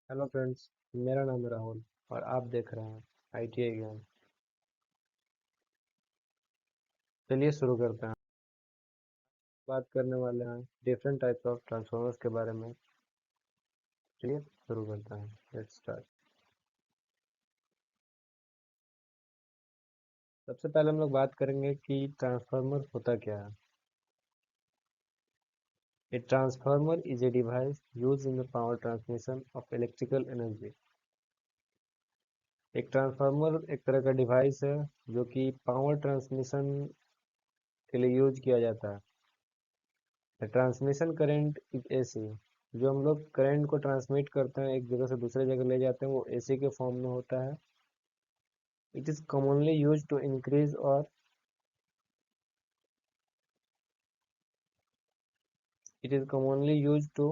Hello friends. मेरा नाम है राहुल और आप देख रहे हैं ITI ज्ञान। चलिए शुरू करते हैं। बात करने वाले हैं डिफरेंट टाइप्स ऑफ ट्रांसफॉर्मर्स के बारे में। चलिए शुरू करते हैं। Let's start. सबसे पहले हम लोग बात करेंगे कि ट्रांसफार्मर होता क्या है। A transformer is a device use in the power transmission of electrical energy. एक ट्रांसफार्मर एक तरह का डिवाइस है जो कि पावर ट्रांसमिशन के लिए यूज किया जाता है। Transmission current is AC. जो हम लोग करंट को ट्रांसमिट करते हैं, एक जगह से दूसरे जगह ले जाते हैं, वो एसी के फॉर्म में होता है। It is commonly use to increase और it is commonly use to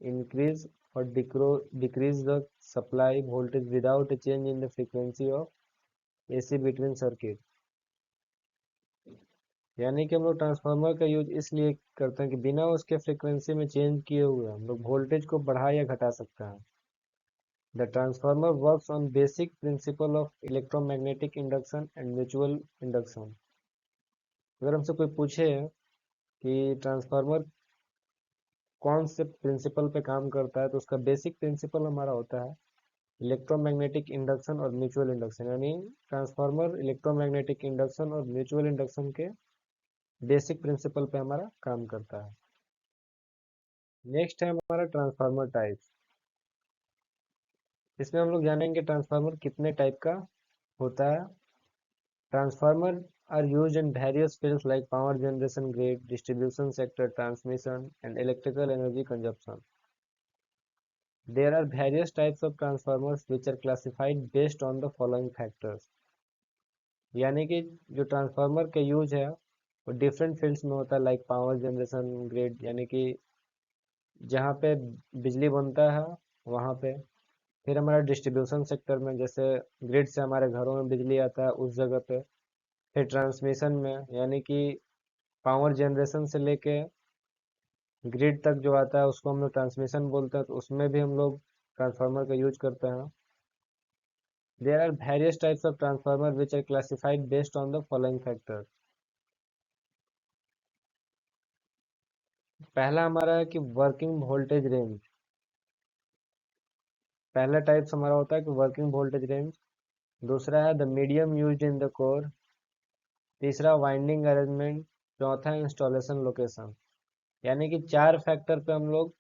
increase और decrease the supply voltage without a change in the frequency of AC between circuit. यानी कि हम लोग ट्रांसफार्मर का यूज इसलिए करते हैं कि बिना उसके फ्रीक्वेंसी में चेंज किए हुए हम लोग वोल्टेज को बढ़ा या घटा सकते हैं। The transformer works on basic principle of electromagnetic induction and mutual induction। अगर हमसे कोई पूछे कि ट्रांसफार्मर कौन से प्रिंसिपल पे काम करता है, तो उसका बेसिक प्रिंसिपल हमारा होता है इलेक्ट्रोमैग्नेटिक इंडक्शन और म्यूचुअल इंडक्शन। यानी ट्रांसफार्मर इलेक्ट्रोमैग्नेटिक इंडक्शन और म्यूचुअल इंडक्शन के बेसिक प्रिंसिपल पे हमारा काम करता है। नेक्स्ट है हमारा ट्रांसफार्मर टाइप्स। इसमें हम लोग जानेंगे ट्रांसफार्मर कितने टाइप का होता है। Transformers are used in various fields like power generation, grid, distribution sector, transmission, and electrical energy consumption. There are various types of transformers which are classified based on the following factors। यानी कि जो transformer का use है वो different fields में होता है, like power generation, grid, यानी कि जहाँ पे बिजली बनता है वहाँ पे। फिर हमारा डिस्ट्रीब्यूशन सेक्टर में, जैसे ग्रिड से हमारे घरों में बिजली आता है उस जगह पे। फिर ट्रांसमिशन में, यानी कि पावर जनरेशन से लेके ग्रिड तक जो आता है उसको हम लोग ट्रांसमिशन बोलते हैं, तो उसमें भी हम लोग ट्रांसफार्मर का यूज करते हैं। There are various types of transformer which are classified based on the following factor. पहला हमारा है कि वर्किंग वोल्टेज रेंज। पहला टाइप्स हमारा होता है कि वर्किंग वोल्टेज रेंज। दूसरा है the medium used in the core. तीसरा वाइंडिंग अरेंजमेंट। चौथा इंस्टॉलेशन लोकेशन। यानी कि चार फैक्टर पे हम लोग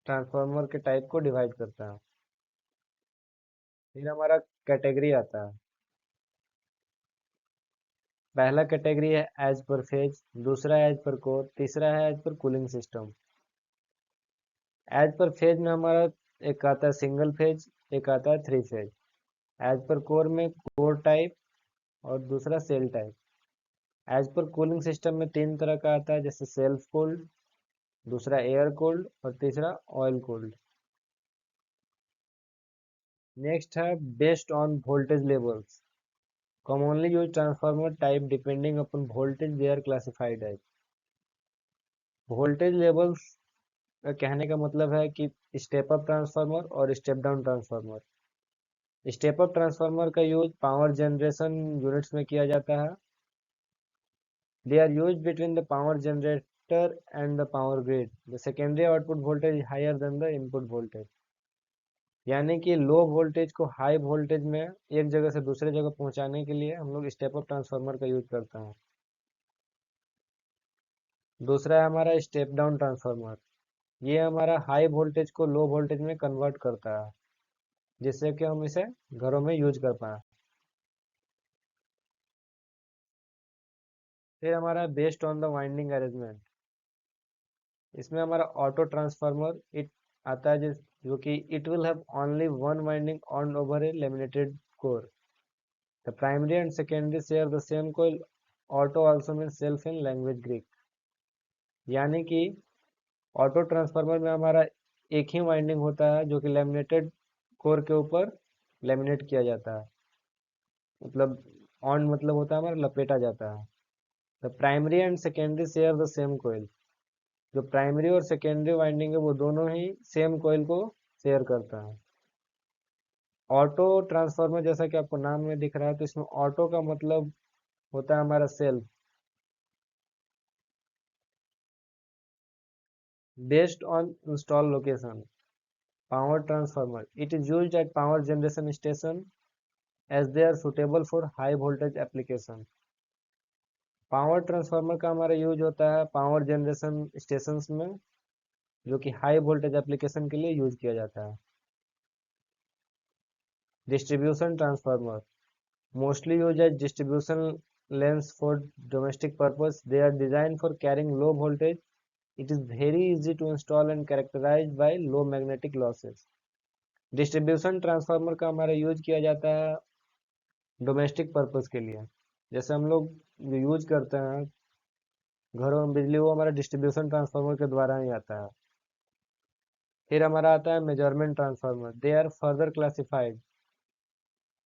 ट्रांसफार्मर के टाइप को डिवाइड करते हैं। फिर हमारा कैटेगरी आता है। पहला कैटेगरी है एज पर फेज, दूसरा है एज पर कोर, तीसरा है as per cooling system. As per phase में हमारा एक आता है सिंगल फेज, एक आता है three phase. As per core में कोर टाइप और दूसरा shell type. As per cooling system में तीन तरह का आता है, जैसे सेल्फ कोल्ड, दूसरा एयर कोल्ड और तीसरा ऑयल कोल्ड। नेक्स्ट है based on voltage levels. Commonly use transformer type depending upon voltage they are classified as. Voltage levels का कहने का मतलब है कि स्टेप अप ट्रांसफार्मर और step down transformer. Step up transformer का यूज पावर जनरेशन यूनिट्स में किया जाता है। They are use between the power generator and the power grid. The secondary output voltage is higher than the input voltage. यानी कि low voltage को high voltage में एक जगह से दूसरे जगह पहुंचाने के लिए हम लोग स्टेप अप ट्रांसफार्मर का यूज करते हैं। दूसरा है हमारा स्टेप डाउन ट्रांसफार्मर। ये हमारा हाई वोल्टेज को लो वोल्टेज में कन्वर्ट करता है, जिससे कि हम इसे घरों में यूज कर पाए। फिर हमारा based on the winding arrangement. इसमें हमारा ऑटो ट्रांसफार्मर इट आता है, जो कि it will have only one winding on over a laminated core. The primary and secondary share the same coil. Auto also mean self in language Greek. यानी कि auto transformer में हमारा एक ही winding होता है जो कि लेमिनेटेड कोर के ऊपर लेमिनेट किया जाता है। मतलब ऑन मतलब होता है हमारा लपेटा जाता है। The primary and secondary share the same coil. जो प्राइमरी और सेकेंडरी वाइंडिंग है वो दोनों ही सेम कोइल को शेयर करता है। ऑटो ट्रांसफार्मर जैसा कि आपको नाम में दिख रहा है, तो इसमें ऑटो का मतलब होता है हमारा self, based on install location. Power transformer, it is used eight power generation station as they are suitable for high voltage application। Power transformer का हमारा यूज होता है पावर जनरेशन स्टेशंस में, जो कि हाई वोल्टेज एप्लीकेशन के लिए use किया जाता है। Distribution transformer, mostly use as distribution lines for domestic purpose, they are design for carrying low voltage, it is very easy to install and characterize by low magnetic losses. Distribution transformer का हमारा use किया जाता है domestic purpose के लिए, जैसे हम लोग यूज करते हैं घरों में बिजली, वो हमारा डिस्ट्रीब्यूशन ट्रांसफार्मर के द्वारा ही आता है। फिर हमारा आता है measurement transformer, they are further classified,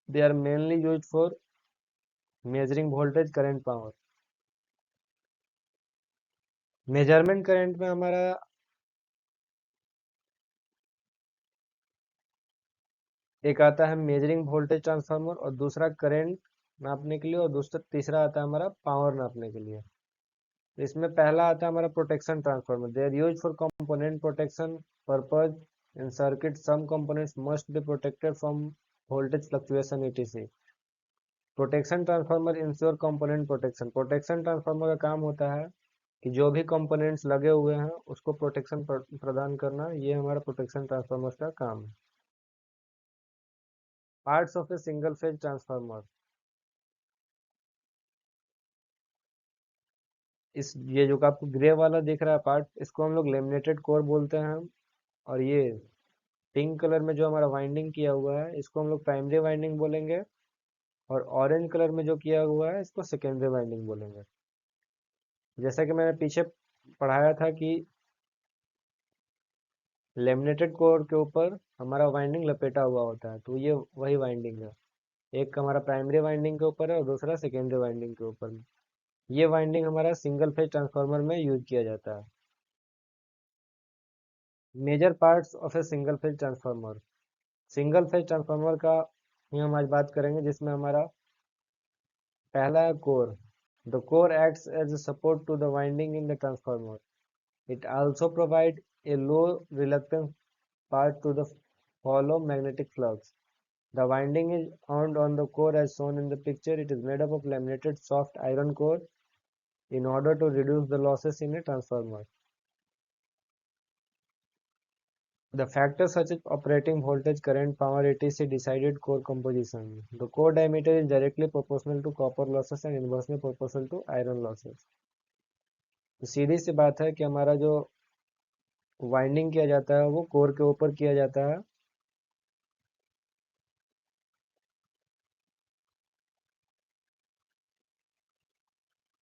they are mainly use for measuring voltage current power. Measurement current में हमारा एक आता है मेजरिंग वोल्टेज ट्रांसफार्मर, और दूसरा करंट नापने के लिए, और दूसरा तीसरा आता है हमारा पावर नापने के लिए। तो इसमें पहला आता है हमारा protection transformer, they are use for component protection purpose in circuit, some components must be protected from voltage fluctuation etc। Protection transformer ensure component protection, protection transformer का काम होता है कि जो भी कंपोनेंट्स लगे हुए हैं उसको प्रोटेक्शन प्रदान करना, ये हमारा प्रोटेक्शन ट्रांसफार्मर का काम है। Parts of a single phase transformer, इस ये जो आपको ग्रे वाला दिख रहा है पार्ट, इसको हम लोग लेमिनेटेड कोर बोलते हैं। और ये पिंक कलर में जो हमारा वाइंडिंग किया हुआ है, इसको हम लोग प्राइमरी वाइंडिंग बोलेंगे, और ऑरेंज कलर में जो किया हुआ है इसको सेकेंडरी वाइंडिंग बोलेंगे। जैसा कि मैंने पीछे पढ़ाया था कि लेमिनेटेड कोर के ऊपर हमारा वाइंडिंग लपेटा हुआ होता है, तो ये वही वाइंडिंग है। एक हमारा प्राइमरी वाइंडिंग के ऊपर है और दूसरा सेकेंडरी वाइंडिंग के ऊपर। ये वाइंडिंग हमारा सिंगल फेज ट्रांसफार्मर में यूज किया जाता है। Major parts of a single phase transformer, single phase transformer का ही हम आज बात करेंगे, जिसमें हमारा पहला है core. The core acts as a support to the winding in the transformer. It also provide a low reluctance path to the follow magnetic flux. The winding is wound on the core as shown in the picture. It is made up of laminated soft iron core in order to reduce the losses in a transformer. The factors such as operating voltage, current, power, etc. decided core composition. The core diameter is directly proportional to copper losses and inversely proportional to iron losses. तो सीधी सी बात है कि हमारा जो winding किया जाता है वो कोर के ऊपर किया जाता है।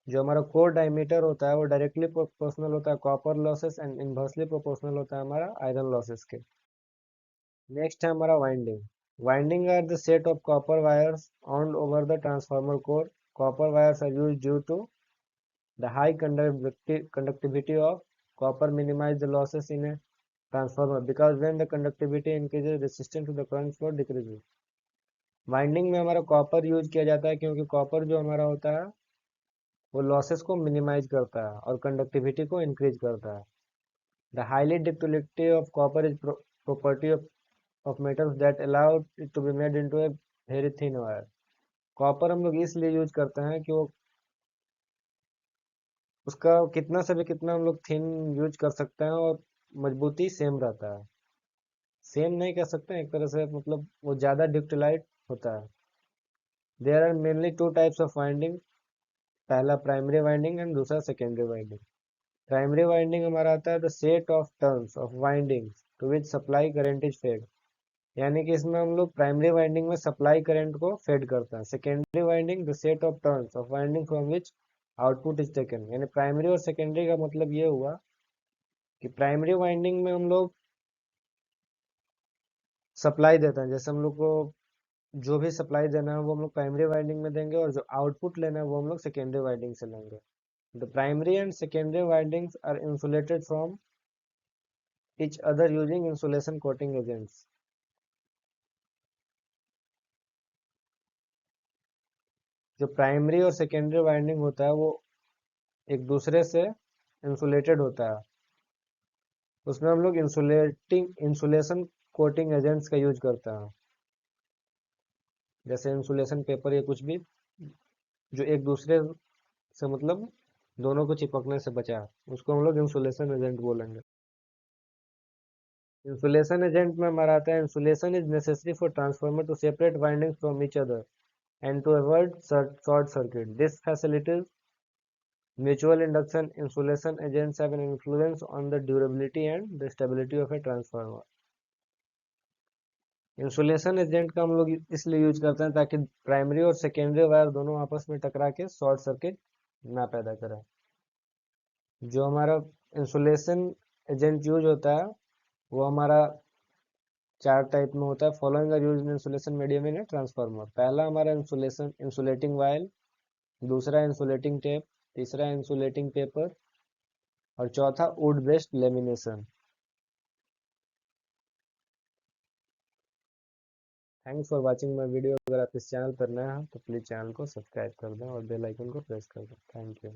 जो हमारा कोर डायमीटर होता है वो डायरेक्टली प्रोपोर्शनल होता है copper losses and inversely proportional होता है हमारा आयरन लॉसेस के। नेक्स्ट है हमारा winding. Winding are the set of copper wires on over the transformer core. Copper wires are used due to the high conductivity of copper minimize the losses in a transformer because when the conductivity increases resistance to the current flow decreases। Winding में हमारा copper use किया जाता है क्योंकि copper जो हमारा होता है वो लॉसेस को मिनिमाइज करता है और कंडक्टिविटी को इंक्रीज करता है। The highly ductility of copper is property of metals that allow it to be made into a very thin wire. Copper हम लोग इसलिए यूज करते हैं कि वो उसका कितना से भी कितना हम लोग थिन यूज कर सकते हैं और मजबूती सेम रहता है। सेम नहीं कह सकते हैं, एक तरह से मतलब वो ज्यादा डिक्टिलाइट होता है। There are mainly two types of winding, पहला प्राइमरी वाइंडिंग एंड दूसरा सेकेंडरी वाइंडिंग। प्राइमरी वाइंडिंग हमारा आता है the set of turns of windings to which supply current is fed, यानी कि इसमें हम लोग प्राइमरी वाइंडिंग में सप्लाई करंट को फेड करते हैं। Secondary winding the set of turns of winding from which output is taken, यानी प्राइमरी और सेकेंडरी का मतलब ये हुआ कि प्राइमरी वाइंडिंग में हम लोग सप्लाई देते हैं, जैसे हम लोग को जो भी सप्लाई देना है वो हम लोग प्राइमरी वाइंडिंग में देंगे, और जो आउटपुट लेना है वो हम लोग सेकेंडरी वाइंडिंग से लेंगे। The primary and secondary windings are insulated from each other using insulation coating agents. जो प्राइमरी और सेकेंडरी वाइंडिंग होता है वो एक दूसरे से इंसुलेटेड होता है, उसमें हम लोग इंसुलेशन कोटिंग एजेंट्स का यूज करते हैं, जैसे इंसुलेशन पेपर या कुछ भी जो एक दूसरे से मतलब दोनों को चिपकने से बचा है, उसको हम लोग इंसुलेशन एजेंट बोलेंगे। इंसुलेशन एजेंट में हमारा आता है, insulation is necessary for transformer to separate windings from each other and to avoid short circuit. This facilitates mutual induction. Insulation agents have an influence on the durability and the stability of a transformer. Insulation agent का हम लोग इसलिए use करते हैं ताकि primary और secondary wire दोनों आपस में टकरा के शॉर्ट सर्किट ना पैदा करें। जो हमारा इंसुलेशन एजेंट यूज होता है वो हमारा चार टाइप में होता है। Following are used in insulation medium in transformer. पहला हमारा इंसुलेशन इंसुलेटिंग वायल, दूसरा इंसुलेटिंग टेप, तीसरा इंसुलेटिंग पेपर और चौथा wood based lamination. Thanks for watching my video. अगर आप इस चैनल पर नए हैं तो प्लीज चैनल को सब्सक्राइब कर दें और बेल आइकन को प्रेस कर दें। Thank you.